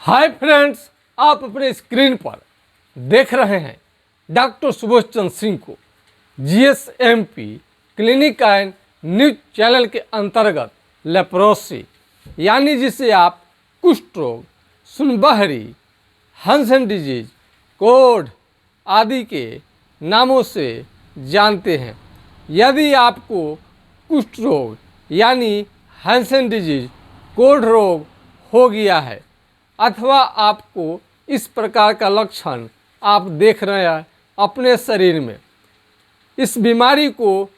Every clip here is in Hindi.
हाय फ्रेंड्स, आप अपने स्क्रीन पर देख रहे हैं डॉक्टर सुबोध चंद्र सिंह को जीएसएमपी क्लिनिक एंड न्यूज चैनल के अंतर्गत लेप्रोसी यानी जिसे आप कुष्ठ रोग, सुनबहरी, हंसन डिजीज, कोढ़ आदि के नामों से जानते हैं। यदि आपको कुष्ठ रोग यानी हंसन डिजीज, कोढ़ रोग हो गया है अथवा आपको इस प्रकार का लक्षण आप देख रहे हैं अपने शरीर में, इस बीमारी को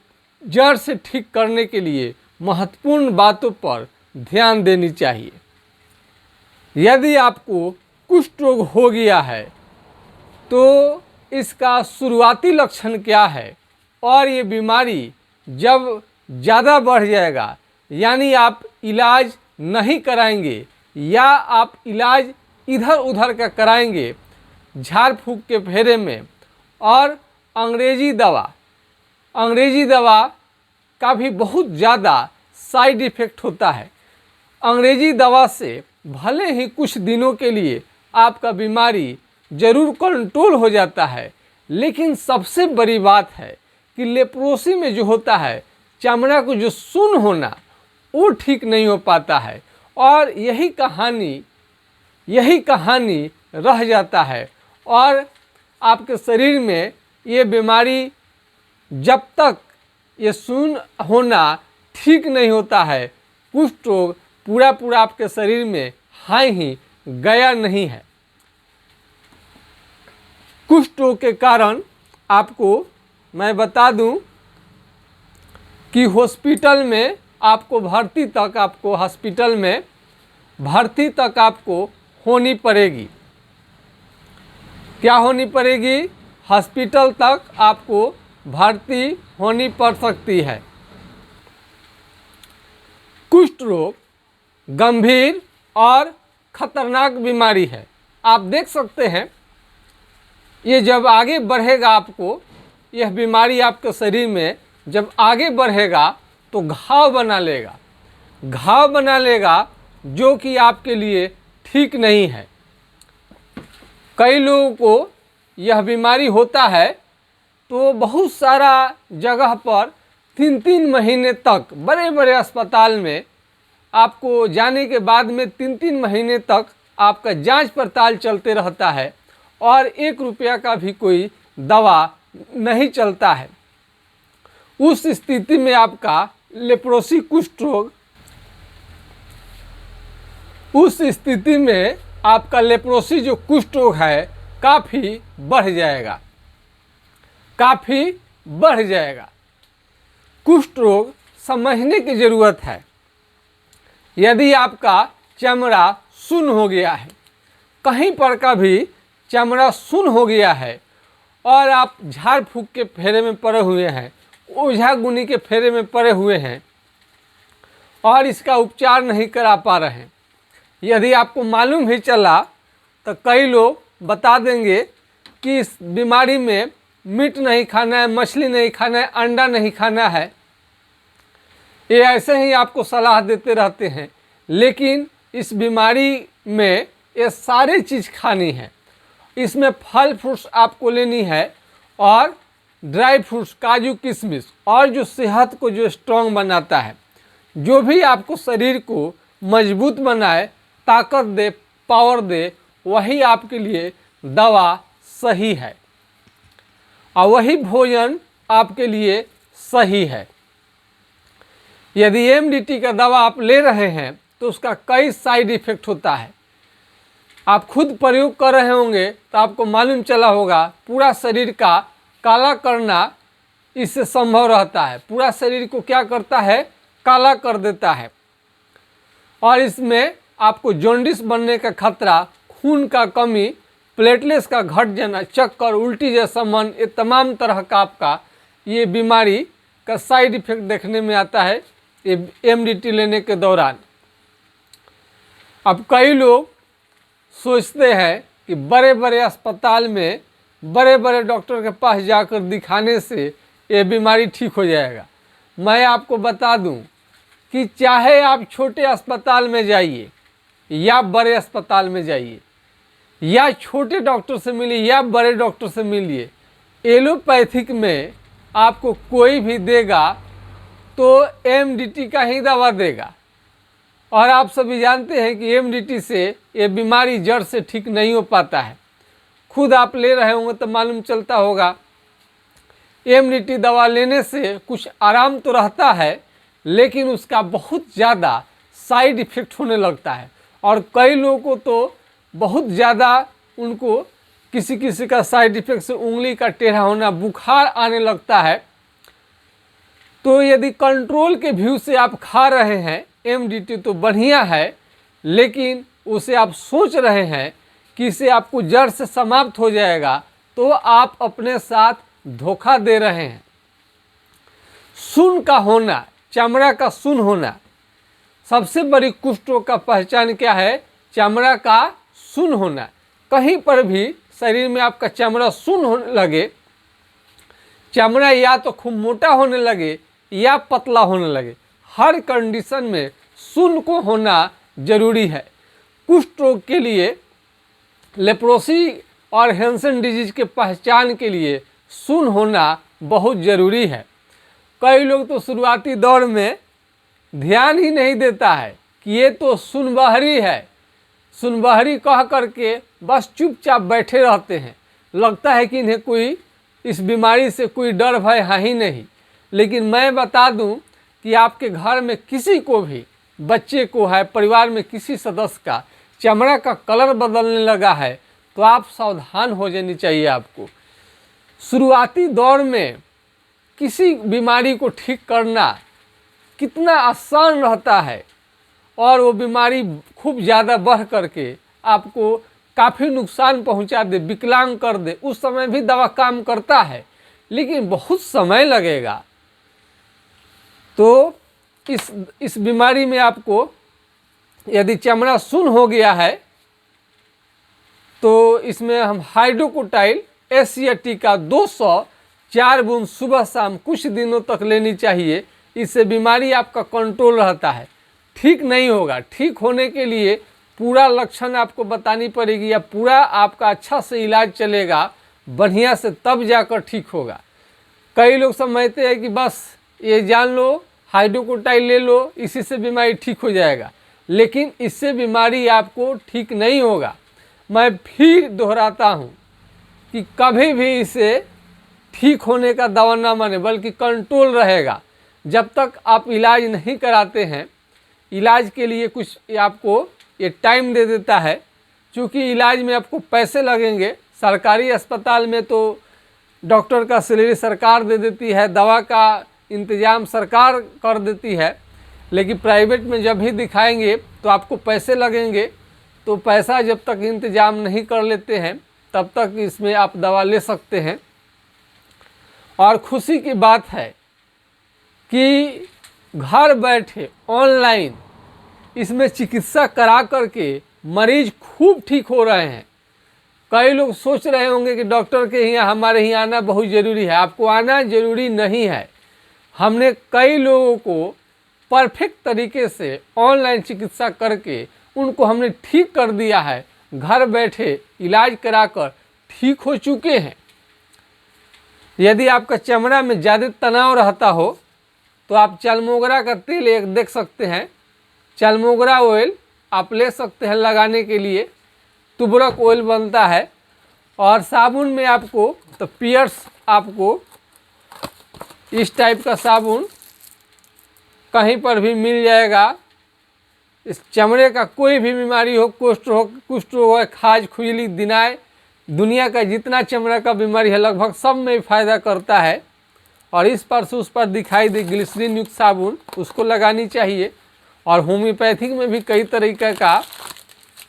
जड़ से ठीक करने के लिए महत्वपूर्ण बातों पर ध्यान देनी चाहिए। यदि आपको कुष्ठ रोग हो गया है तो इसका शुरुआती लक्षण क्या है और ये बीमारी जब ज़्यादा बढ़ जाएगा यानी आप इलाज नहीं कराएंगे या आप इलाज इधर उधर का कराएंगे झाड़ फूंक के फेरे में, और अंग्रेजी दवा का भी बहुत ज़्यादा साइड इफ़ेक्ट होता है। अंग्रेजी दवा से भले ही कुछ दिनों के लिए आपका बीमारी ज़रूर कंट्रोल हो जाता है, लेकिन सबसे बड़ी बात है कि लेप्रोसी में जो होता है चमड़ा को जो सुन्न होना वो ठीक नहीं हो पाता है और यही कहानी रह जाता है और आपके शरीर में ये बीमारी जब तक ये सुन्न होना ठीक नहीं होता है, कुष्ठ रोग पूरा आपके शरीर में ही गया नहीं है। कुष्ठ रोग के कारण आपको मैं बता दूं कि हॉस्पिटल में भर्ती तक आपको होनी पड़ेगी। क्या होनी पड़ेगी? हॉस्पिटल तक आपको भर्ती होनी पड़ सकती है। कुष्ठ रोग गंभीर और खतरनाक बीमारी है। आप देख सकते हैं ये जब आगे बढ़ेगा, आपको यह बीमारी आपके शरीर में जब आगे बढ़ेगा तो घाव बना लेगा जो कि आपके लिए ठीक नहीं है। कई लोगों को यह बीमारी होता है तो बहुत सारा जगह पर 3-3 महीने तक बड़े अस्पताल में आपको जाने के बाद में 3-3 महीने तक आपका जांच पड़ताल चलते रहता है और 1 रुपया का भी कोई दवा नहीं चलता है। उस स्थिति में आपका लेप्रोसी कुष्ठ रोग जो कुष्ठ रोग है काफ़ी बढ़ जाएगा। कुष्ठ रोग समझने की ज़रूरत है। यदि आपका चमड़ा सुन्न हो गया है, कहीं पर का भी चमड़ा सुन्न हो गया है और आप झाड़ फूंक के फेरे में पड़े हुए हैं, ओझा गुनी के फेरे में पड़े हुए हैं और इसका उपचार नहीं करा पा रहे हैं, यदि आपको मालूम ही चला तो कई लोग बता देंगे कि इस बीमारी में मीट नहीं खाना है, मछली नहीं खाना है, अंडा नहीं खाना है। ये ऐसे ही आपको सलाह देते रहते हैं, लेकिन इस बीमारी में ये सारी चीज़ खानी है। इसमें फल फ्रूट्स आपको लेनी है और ड्राई फ्रूट्स, काजू, किशमिश, और जो सेहत को जो स्ट्रॉन्ग बनाता है, जो भी आपको शरीर को मजबूत बनाए, ताकत दे, पावर दे, वही आपके लिए दवा सही है और वही भोजन आपके लिए सही है। यदि एमडीटी का दवा आप ले रहे हैं तो उसका कई साइड इफ़ेक्ट होता है। आप खुद प्रयोग कर रहे होंगे तो आपको मालूम चला होगा, पूरा शरीर का काला करना इससे संभव रहता है। पूरा शरीर को क्या करता है? काला कर देता है और इसमें आपको जॉन्डिस बनने का खतरा, खून का कमी, प्लेटलेट्स का घट जाना, चक्कर, उल्टी जैसा मन, ये तमाम तरह का आपका ये बीमारी का साइड इफ़ेक्ट देखने में आता है ये एमडीटी लेने के दौरान। अब कई लोग सोचते हैं कि बड़े अस्पताल में बड़े डॉक्टर के पास जाकर दिखाने से ये बीमारी ठीक हो जाएगा। मैं आपको बता दूं कि चाहे आप छोटे अस्पताल में जाइए या बड़े अस्पताल में जाइए, या छोटे डॉक्टर से मिलिए या बड़े डॉक्टर से मिलिए। एलोपैथिक में आपको कोई भी देगा तो एमडीटी का ही दवा देगा, और आप सभी जानते हैं कि एमडीटी से ये बीमारी जड़ से ठीक नहीं हो पाता है। खुद आप ले रहे होंगे तो मालूम चलता होगा। एमडीटी दवा लेने से कुछ आराम तो रहता है, लेकिन उसका बहुत ज़्यादा साइड इफ़ेक्ट होने लगता है, और कई लोगों को तो बहुत ज़्यादा उनको किसी किसी का साइड इफ़ेक्ट से उंगली का टेढ़ा होना, बुखार आने लगता है। तो यदि कंट्रोल के व्यू से आप खा रहे हैं एमडीटी तो बढ़िया है, लेकिन उसे आप सोच रहे हैं कि इसे आपको जड़ से समाप्त हो जाएगा, तो आप अपने साथ धोखा दे रहे हैं। सुन का होना, चमड़ा का सुन होना, सबसे बड़ी कुष्ठ रोग का पहचान क्या है? चमड़ा का सुन होना। कहीं पर भी शरीर में आपका चमड़ा सुन होने लगे, चमड़ा या तो खूब मोटा होने लगे या पतला होने लगे, हर कंडीशन में सुन को होना जरूरी है। कुष्ठ रोग के लिए, लेप्रोसी और हैंसन डिजीज के पहचान के लिए सुन होना बहुत ज़रूरी है। कई लोग तो शुरुआती दौर में ध्यान ही नहीं देता है कि ये तो सुनबहरी है, सुनबहरी कह करके बस चुपचाप बैठे रहते हैं। लगता है कि इन्हें कोई इस बीमारी से कोई डर भय है ही नहीं। लेकिन मैं बता दूं कि आपके घर में किसी को भी, बच्चे को है, परिवार में किसी सदस्य का चमड़ा का कलर बदलने लगा है तो आप सावधान हो जानी चाहिए आपको। शुरुआती दौर में किसी बीमारी को ठीक करना कितना आसान रहता है, और वो बीमारी खूब ज़्यादा बढ़ करके आपको काफ़ी नुकसान पहुंचा दे, विकलांग कर दे, उस समय भी दवा काम करता है, लेकिन बहुत समय लगेगा। तो इस बीमारी में आपको यदि चमड़ा सुन्न हो गया है तो इसमें हम हाइड्रोकोटाइल एस या टी का 204 बूंद सुबह शाम कुछ दिनों तक लेनी चाहिए। इससे बीमारी आपका कंट्रोल रहता है। ठीक नहीं होगा, ठीक होने के लिए पूरा लक्षण आपको बतानी पड़ेगी, या पूरा आपका अच्छा से इलाज चलेगा बढ़िया से, तब जाकर ठीक होगा। कई लोग समझते हैं कि बस ये जान लो, हाइड्रोकोटाइल ले लो, इसी से बीमारी ठीक हो जाएगा, लेकिन इससे बीमारी आपको ठीक नहीं होगा। मैं फिर दोहराता हूँ कि कभी भी इसे ठीक होने का दावा ना माने, बल्कि कंट्रोल रहेगा। जब तक आप इलाज नहीं कराते हैं, इलाज के लिए कुछ आपको ये टाइम दे देता है, क्योंकि इलाज में आपको पैसे लगेंगे। सरकारी अस्पताल में तो डॉक्टर का सैलरी सरकार दे देती है, दवा का इंतज़ाम सरकार कर देती है, लेकिन प्राइवेट में जब भी दिखाएंगे तो आपको पैसे लगेंगे। तो पैसा जब तक इंतज़ाम नहीं कर लेते हैं तब तक इसमें आप दवा ले सकते हैं। और खुशी की बात है कि घर बैठे ऑनलाइन इसमें चिकित्सा करा करके मरीज खूब ठीक हो रहे हैं। कई लोग सोच रहे होंगे कि डॉक्टर के यहाँ, हमारे यहाँ आना बहुत ज़रूरी है। आपको आना ज़रूरी नहीं है। हमने कई लोगों को परफेक्ट तरीके से ऑनलाइन चिकित्सा करके उनको हमने ठीक कर दिया है। घर बैठे इलाज कराकर ठीक हो चुके हैं। यदि आपका चमड़ा में ज़्यादा तनाव रहता हो तो आप चलमोगरा का तेल एक देख सकते हैं, चलमोगरा ऑयल आप ले सकते हैं लगाने के लिए। तुबरक ऑयल बनता है, और साबुन में आपको तो पियर्स, आपको इस टाइप का साबुन कहीं पर भी मिल जाएगा। इस चमड़े का कोई भी बीमारी हो, कुष्ठ रोग हो, खाज, खुजली, दिनाय, दुनिया का जितना चमड़ा का बीमारी है लगभग सब में फ़ायदा करता है। और इस पर से उस पर दिखाई दे ग्लिसरीन युक्त साबुन, उसको लगानी चाहिए। और होम्योपैथिक में भी कई तरीके का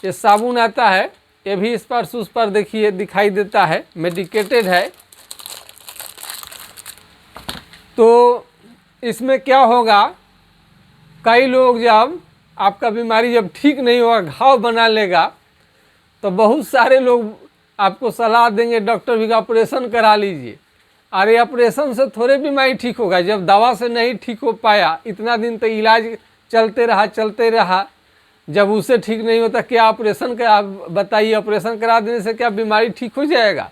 ये साबुन आता है, ये भी इस पर से उस पर देखिए दिखाई देता है, मेडिकेटेड है। तो इसमें क्या होगा, कई लोग जब आपका बीमारी जब ठीक नहीं होगा, घाव बना लेगा, तो बहुत सारे लोग आपको सलाह देंगे डॉक्टर भी ऑपरेशन करा लीजिए। अरे ऑपरेशन से थोड़े बीमारी ठीक होगा, जब दवा से नहीं ठीक हो पाया, इतना दिन तो इलाज चलते रहा, जब उसे ठीक नहीं होता क्या ऑपरेशन का, आप बताइए ऑपरेशन करा देने से क्या बीमारी ठीक हो जाएगा?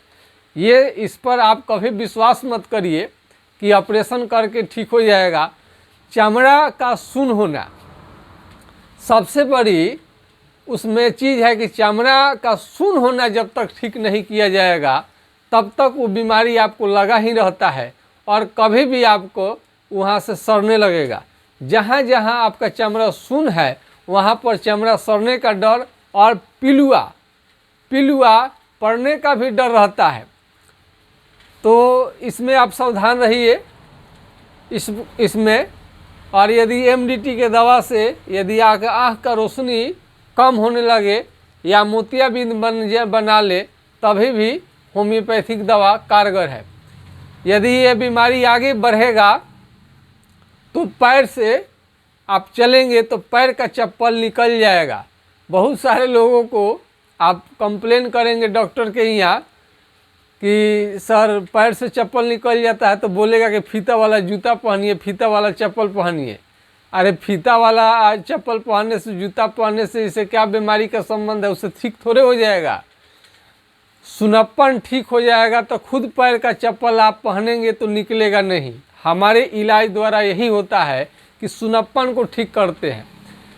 ये इस पर आप कभी विश्वास मत करिए कि ऑपरेशन करके ठीक हो जाएगा। चमड़ा का सुन्न होना सबसे बड़ी उसमें चीज़ है कि चमड़ा का सुन्न होना जब तक ठीक नहीं किया जाएगा तब तक वो बीमारी आपको लगा ही रहता है और कभी भी आपको वहाँ से सड़ने लगेगा। जहाँ जहाँ आपका चमड़ा सुन्न है वहाँ पर चमड़ा सड़ने का डर और पिलुआ पड़ने का भी डर रहता है। तो इसमें आप सावधान रहिए इसमें। और यदि एमडीटी के दवा से यदि आँख का रोशनी कम होने लगे या मोतियाबिंद बना ले तभी भी होम्योपैथिक दवा कारगर है। यदि ये बीमारी आगे बढ़ेगा तो पैर से आप चलेंगे तो पैर का चप्पल निकल जाएगा। बहुत सारे लोगों को आप कंप्लेन करेंगे डॉक्टर के यहाँ कि सर पैर से चप्पल निकल जाता है, तो बोलेगा कि फीता वाला जूता पहनिए, फीता वाला चप्पल पहनिए। अरे फीता वाला चप्पल पहनने से, जूता पहनने से इसे क्या बीमारी का संबंध है? उससे ठीक थोड़े हो जाएगा। सुनप्पन ठीक हो जाएगा तो खुद पैर का चप्पल आप पहनेंगे तो निकलेगा नहीं। हमारे इलाज द्वारा यही होता है कि सुनप्पन को ठीक करते हैं।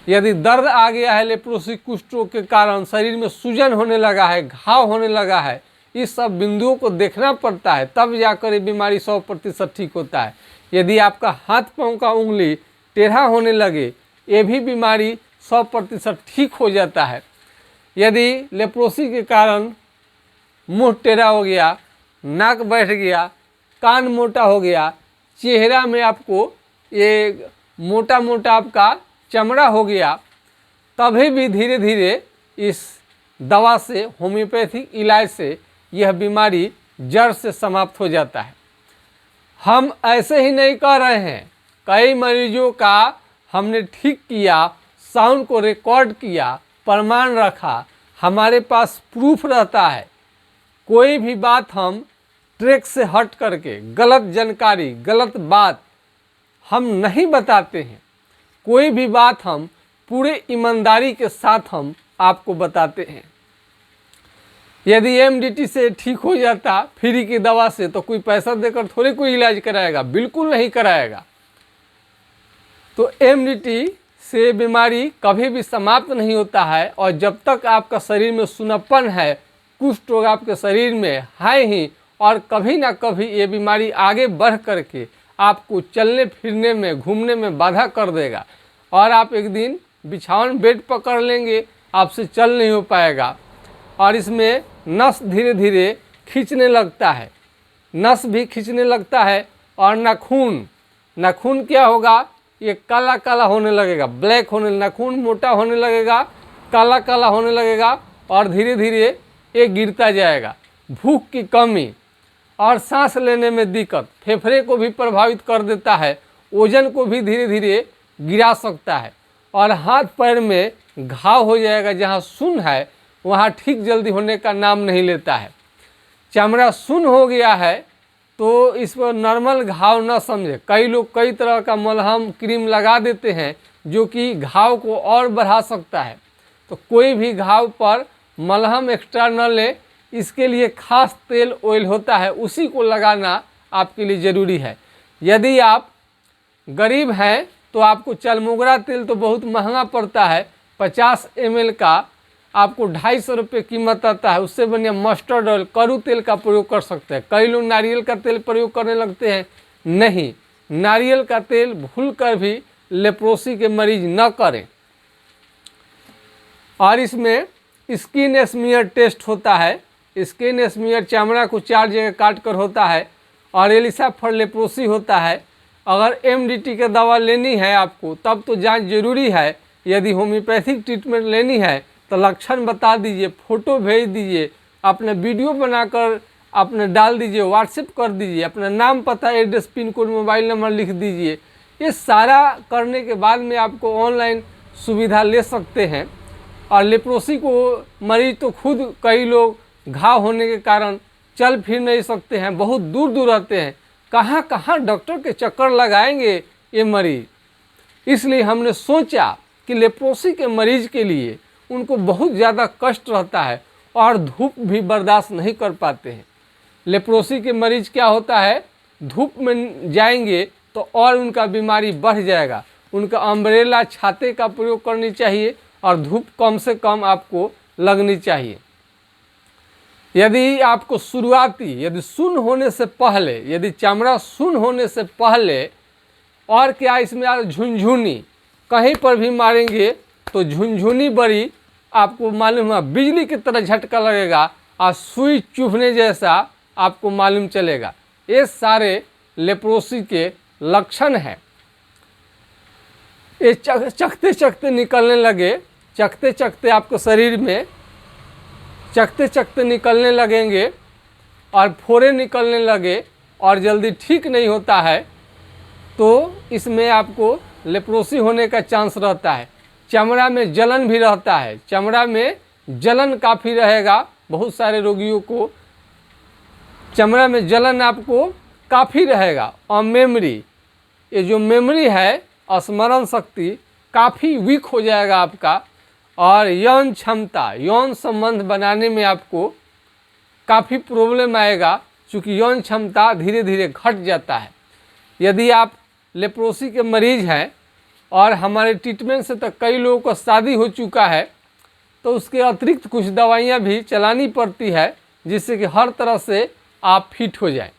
यदि दर्द आ गया है लेप्रोसी कुष्ठ रोग के कारण, शरीर में सूजन होने लगा है, घाव होने लगा है, इस सब बिंदुओं को देखना पड़ता है, तब जाकर ये बीमारी 100% ठीक होता है। यदि आपका हाथ पांव का उंगली टेढ़ा होने लगे, ये भी बीमारी 100% ठीक हो जाता है। यदि लेप्रोसी के कारण मुंह टेढ़ा हो गया, नाक बैठ गया, कान मोटा हो गया, चेहरा में आपको ये मोटा मोटा आपका चमड़ा हो गया, तभी भी धीरे धीरे इस दवा से, होम्योपैथिक इलाज से यह बीमारी जड़ से समाप्त हो जाता है। हम ऐसे ही नहीं कह रहे हैं, कई मरीजों का हमने ठीक किया, साउंड को रिकॉर्ड किया, प्रमाण रखा, हमारे पास प्रूफ रहता है। कोई भी बात हम ट्रैक से हट करके, गलत जानकारी, गलत बात हम नहीं बताते हैं। कोई भी बात हम पूरे ईमानदारी के साथ हम आपको बताते हैं। यदि एमडीटी से ठीक हो जाता फ्री की दवा से, तो कोई पैसा देकर थोड़े कोई इलाज कराएगा, बिल्कुल नहीं कराएगा। तो एमडीटी से बीमारी कभी भी समाप्त नहीं होता है, और जब तक आपका शरीर में सुनप्पन है, कुष्ठ रोग आपके शरीर में है ही, और कभी ना कभी ये बीमारी आगे बढ़ करके आपको चलने फिरने में, घूमने में बाधा कर देगा, और आप एक दिन बिछावन बेड पकड़ लेंगे, आपसे चल नहीं हो पाएगा। और इसमें नस धीरे धीरे खींचने लगता है, नस भी खींचने लगता है, और नाखून क्या होगा, ये काला काला होने लगेगा, ब्लैक होने, नाखून मोटा होने लगेगा, काला काला होने लगेगा, और धीरे धीरे ये गिरता जाएगा। भूख की कमी और सांस लेने में दिक्कत, फेफड़े को भी प्रभावित कर देता है, वजन को भी धीरे धीरे गिरा सकता है, और हाथ पैर में घाव हो जाएगा। जहाँ सुन्न है वहाँ ठीक जल्दी होने का नाम नहीं लेता है। चमड़ा सुन्न हो गया है तो इस पर नॉर्मल घाव न समझे। कई लोग कई तरह का मलहम क्रीम लगा देते हैं जो कि घाव को और बढ़ा सकता है। तो कोई भी घाव पर मलहम एक्स्ट्रा न ले, इसके लिए खास तेल ऑयल होता है, उसी को लगाना आपके लिए ज़रूरी है। यदि आप गरीब हैं तो आपको चलमोगरा तेल तो बहुत महंगा पड़ता है, 50 ml का आपको 250 रुपये कीमत आता है। उससे बढ़िया मस्टर्ड ऑयल, कड़ू तेल का प्रयोग कर सकते हैं। कई लोग नारियल का तेल प्रयोग करने लगते हैं, नहीं, नारियल का तेल भूल कर भी लेप्रोसी के मरीज न करें। और इसमें स्किन स्मीयर टेस्ट होता है। स्किन स्मीयर चमड़ा को 4 जगह काट कर होता है, और एलिसा फॉर लेप्रोसी होता है। अगर एमडीटी का दवा लेनी है आपको तब तो जांच जरूरी है। यदि होम्योपैथिक ट्रीटमेंट लेनी है तो लक्षण बता दीजिए, फ़ोटो भेज दीजिए, अपने वीडियो बनाकर अपने डाल दीजिए, व्हाट्सएप कर दीजिए, अपना नाम, पता, address, pin code, mobile number लिख दीजिए। ये सारा करने के बाद में आपको ऑनलाइन सुविधा ले सकते हैं। और लेप्रोसी को मरीज तो खुद, कई लोग घाव होने के कारण चल फिर नहीं सकते हैं, बहुत दूर दूर रहते हैं, कहाँ कहाँ डॉक्टर के चक्कर लगाएंगे ये मरीज। इसलिए हमने सोचा कि लेप्रोसी के मरीज के लिए उनको बहुत ज़्यादा कष्ट रहता है और धूप भी बर्दाश्त नहीं कर पाते हैं। लेप्रोसी के मरीज क्या होता है, धूप में जाएंगे तो और उनका बीमारी बढ़ जाएगा। उनका अम्ब्रेला छाते का प्रयोग करनी चाहिए और धूप कम से कम आपको लगनी चाहिए। यदि आपको यदि सुन्न होने से पहले, यदि चमड़ा सुन्न होने से पहले, और क्या इसमें झुनझुनी कहीं पर भी मारेंगे तो झुनझुनी बड़ी आपको मालूम है, बिजली की तरह झटका लगेगा और सुई चुभने जैसा आपको मालूम चलेगा। ये सारे लेप्रोसी के लक्षण हैं। ये चखते चखते निकलने लगे, चखते चखते आपको शरीर में चखते चखते निकलने लगेंगे और फोड़े निकलने लगे और जल्दी ठीक नहीं होता है, तो इसमें आपको लेप्रोसी होने का चांस रहता है। चमड़ा में जलन भी रहता है, चमड़ा में जलन काफ़ी रहेगा। बहुत सारे रोगियों को चमड़ा में जलन आपको काफ़ी रहेगा। और मेमोरी, ये जो मेमोरी है, स्मरण शक्ति काफ़ी वीक हो जाएगा आपका। और यौन क्षमता, यौन संबंध बनाने में आपको काफ़ी प्रॉब्लम आएगा, क्योंकि यौन क्षमता धीरे धीरे घट जाता है। यदि आप लेप्रोसी के मरीज हैं और हमारे ट्रीटमेंट से तो कई लोगों को शादी हो चुका है, तो उसके अतिरिक्त कुछ दवाइयाँ भी चलानी पड़ती है, जिससे कि हर तरह से आप फिट हो जाएं।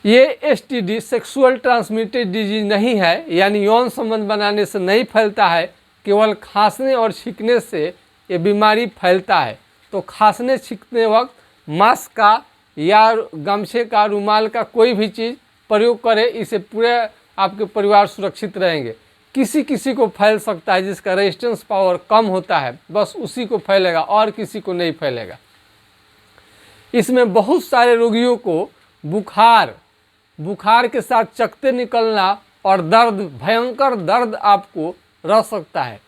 ये STD सेक्सुअल ट्रांसमिटेड डिजीज नहीं है, यानी यौन संबंध बनाने से नहीं फैलता है, केवल खांसने और छींकने से ये बीमारी फैलता है। तो खांसने छींकते वक्त मास्क का या गमछे का, रुमाल का कोई भी चीज़ प्रयोग करें, इससे पूरे आपके परिवार सुरक्षित रहेंगे। किसी किसी को फैल सकता है जिसका रेजिस्टेंस पावर कम होता है, बस उसी को फैलेगा और किसी को नहीं फैलेगा। इसमें बहुत सारे रोगियों को बुखार के साथ चकत्ते निकलना और दर्द, भयंकर दर्द आपको रह सकता है।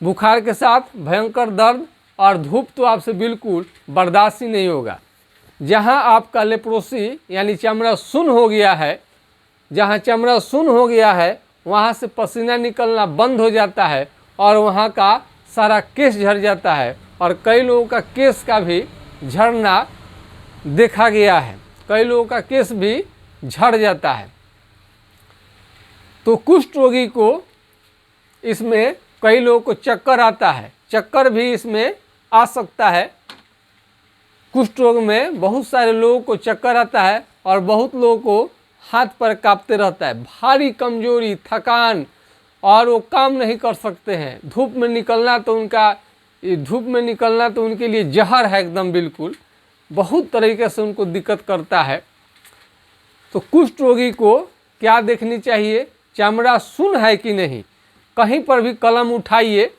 बुखार के साथ भयंकर दर्द और धूप तो आपसे बिल्कुल बर्दाश्त ही नहीं होगा। जहां आपका लेप्रोसी यानी चमड़ा सुन्न हो गया है, जहां चमड़ा सुन्न हो गया है वहां से पसीना निकलना बंद हो जाता है और वहां का सारा केस झड़ जाता है। और कई लोगों का केस का भी झड़ना देखा गया है, कई लोगों का केस भी झड़ जाता है। तो कुष्ठ रोगी को इसमें कई लोगों को चक्कर आता है, चक्कर भी इसमें आ सकता है। कुष्ठ रोग में बहुत सारे लोगों को चक्कर आता है और बहुत लोगों को हाथ पर कांपते रहता है, भारी कमजोरी, थकान, और वो काम नहीं कर सकते हैं। धूप में निकलना तो उनके लिए जहर है एकदम, बिल्कुल बहुत तरीके से उनको दिक्कत करता है। तो कुष्ठ रोगी को क्या देखनी चाहिए, चमड़ा सुन्न है कि नहीं। कहीं पर भी कलम उठाइए,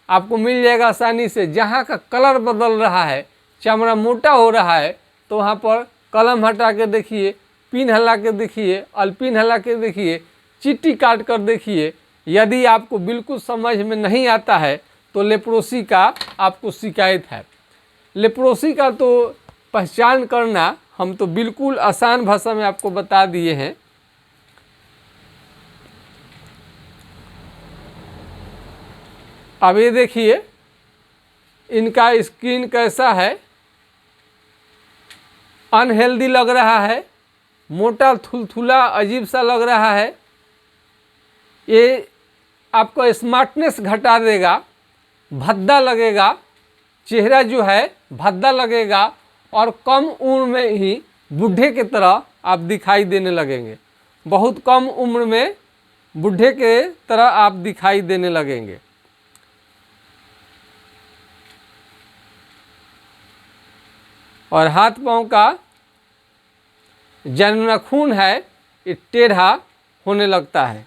आपको मिल जाएगा आसानी से। जहाँ का कलर बदल रहा है, चमड़ा मोटा हो रहा है, तो वहाँ पर कलम हटा के देखिए, पिन हिला के देखिए, अल्पिन हिला के देखिए, चिट्ठी काट कर देखिए। यदि आपको बिल्कुल समझ में नहीं आता है तो लेप्रोसी का आपको शिकायत है। लेप्रोसी का तो पहचान करना हम तो बिल्कुल आसान भाषा में आपको बता दिए हैं। अब ये देखिए इनका स्किन कैसा है, अनहेल्दी लग रहा है, मोटा थुलथुला अजीब सा लग रहा है। ये आपको स्मार्टनेस घटा देगा, भद्दा लगेगा, चेहरा जो है भद्दा लगेगा और कम उम्र में ही बूढ़े की तरह आप दिखाई देने लगेंगे। बहुत कम उम्र में बूढ़े के तरह आप दिखाई देने लगेंगे। और हाथ पांव का जन्म खून है, ये टेढ़ा होने लगता है।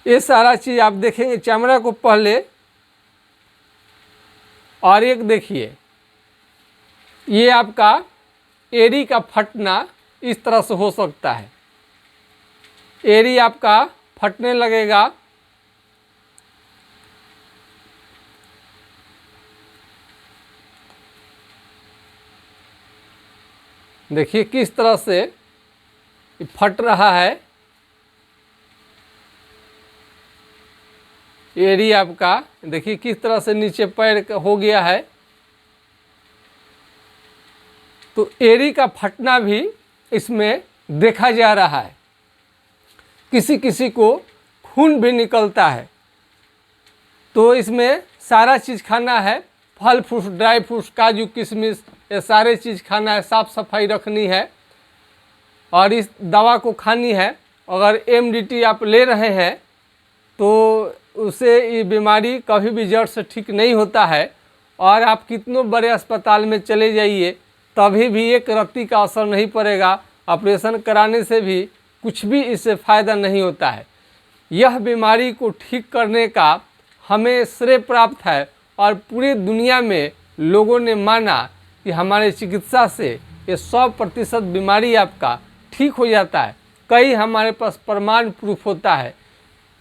ये सारा चीज़ आप देखेंगे चमड़ा को पहले। और एक देखिए, ये आपका एड़ी का फटना इस तरह से हो सकता है, एड़ी आपका फटने लगेगा। देखिए किस तरह से फट रहा है। एड़ी आपका देखिए किस तरह से नीचे पैर हो गया है। तो एड़ी का फटना भी इसमें देखा जा रहा है। किसी किसी को खून भी निकलता है। तो इसमें सारा चीज़ खाना है, फल फ्रूट, ड्राई फ्रूट्स, काजू किशमिश, ये सारे चीज़ खाना है, साफ़ सफाई रखनी है और इस दवा को खानी है। अगर MDT आप ले रहे हैं तो उससे ये बीमारी कभी भी जड़ से ठीक नहीं होता है। और आप कितनों बड़े अस्पताल में चले जाइए तभी भी एक रत्ती का असर नहीं पड़ेगा। ऑपरेशन कराने से भी कुछ भी इससे फ़ायदा नहीं होता है। यह बीमारी को ठीक करने का हमें श्रेय प्राप्त है और पूरी दुनिया में लोगों ने माना कि हमारे चिकित्सा से ये 100% बीमारी आपका ठीक हो जाता है। कई हमारे पास प्रमाण प्रूफ होता है।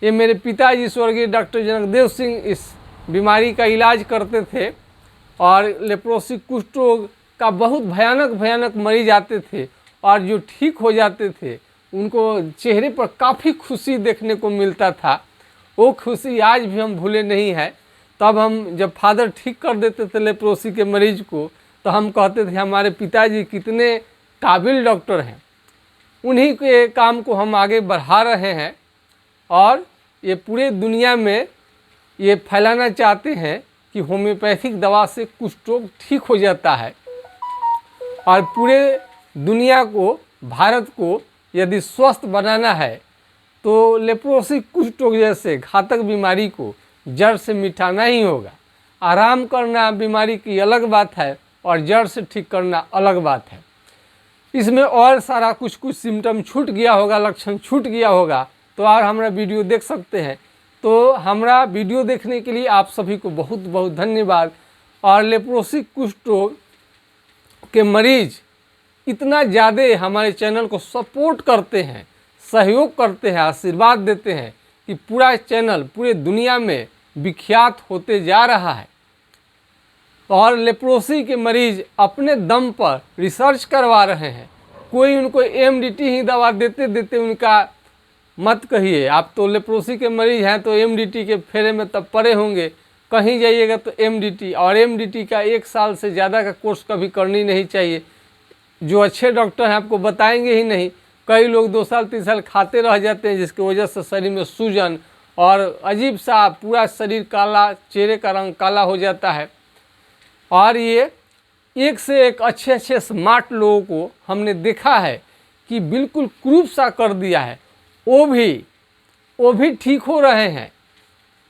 ये मेरे पिताजी स्वर्गीय डॉक्टर जनकदेव सिंह इस बीमारी का इलाज करते थे और लेप्रोसी कुष्ठ रोग का बहुत भयानक मरीज आते थे और जो ठीक हो जाते थे उनको चेहरे पर काफ़ी खुशी देखने को मिलता था। वो खुशी आज भी हम भूले नहीं है। तब हम जब फादर ठीक कर देते थे लेप्रोसी के मरीज को तो हम कहते थे हमारे पिताजी कितने काबिल डॉक्टर हैं। उन्हीं के काम को हम आगे बढ़ा रहे हैं और ये पूरे दुनिया में ये फैलाना चाहते हैं कि होम्योपैथिक दवा से कुष्ठ रोग ठीक हो जाता है। और पूरे दुनिया को, भारत को यदि स्वस्थ बनाना है तो लेप्रोसी कुष्ठ रोग जैसे घातक बीमारी को जड़ से मिटाना ही होगा। आराम करना बीमारी की अलग बात है और जड़ से ठीक करना अलग बात है। इसमें और सारा कुछ सिम्टम छूट गया होगा, लक्षण छूट गया होगा तो और हमारा वीडियो देख सकते हैं। तो हमारा वीडियो देखने के लिए आप सभी को बहुत बहुत धन्यवाद। और लेप्रोसी कुष्ठ रोग के मरीज इतना ज़्यादा हमारे चैनल को सपोर्ट करते हैं, सहयोग करते हैं, आशीर्वाद देते हैं कि पूरा चैनल पूरे दुनिया में विख्यात होते जा रहा है। और लेप्रोसी के मरीज अपने दम पर रिसर्च करवा रहे हैं। कोई उनको MDT ही दवा देते देते उनका मत कहिए। आप तो लेप्रोसी के मरीज हैं तो MDT के फेरे में तब पड़े होंगे। कहीं जाइएगा तो MDT, और MDT का 1 साल से ज़्यादा का कोर्स कभी करनी नहीं चाहिए। जो अच्छे डॉक्टर हैं आपको बताएंगे ही नहीं। कई लोग 2 साल 3 साल खाते रह जाते हैं जिसकी वजह से शरीर में सूजन और अजीब सा पूरा शरीर काला, चेहरे का रंग काला हो जाता है। और ये एक से एक अच्छे स्मार्ट लोगों को हमने देखा है कि बिल्कुल क्रूप सा कर दिया है। वो भी ठीक हो रहे हैं।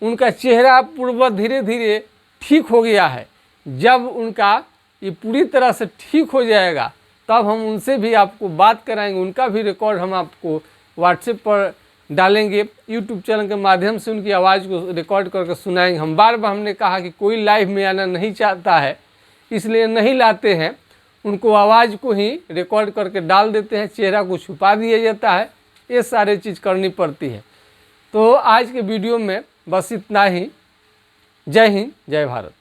उनका चेहरा पूर्व धीरे धीरे ठीक हो गया है। जब उनका ये पूरी तरह से ठीक हो जाएगा तब हम उनसे भी आपको बात कराएंगे। उनका भी रिकॉर्ड हम आपको व्हाट्सएप पर डालेंगे, यूट्यूब चैनल के माध्यम से उनकी आवाज़ को रिकॉर्ड करके सुनाएंगे। हम बार बार हमने कहा कि कोई लाइव में आना नहीं चाहता है इसलिए नहीं लाते हैं, उनको आवाज़ को ही रिकॉर्ड करके डाल देते हैं, चेहरा को छुपा दिया जाता है। ये सारे चीज़ करनी पड़ती है। तो आज के वीडियो में बस इतना ही। जय हिंद, जय भारत।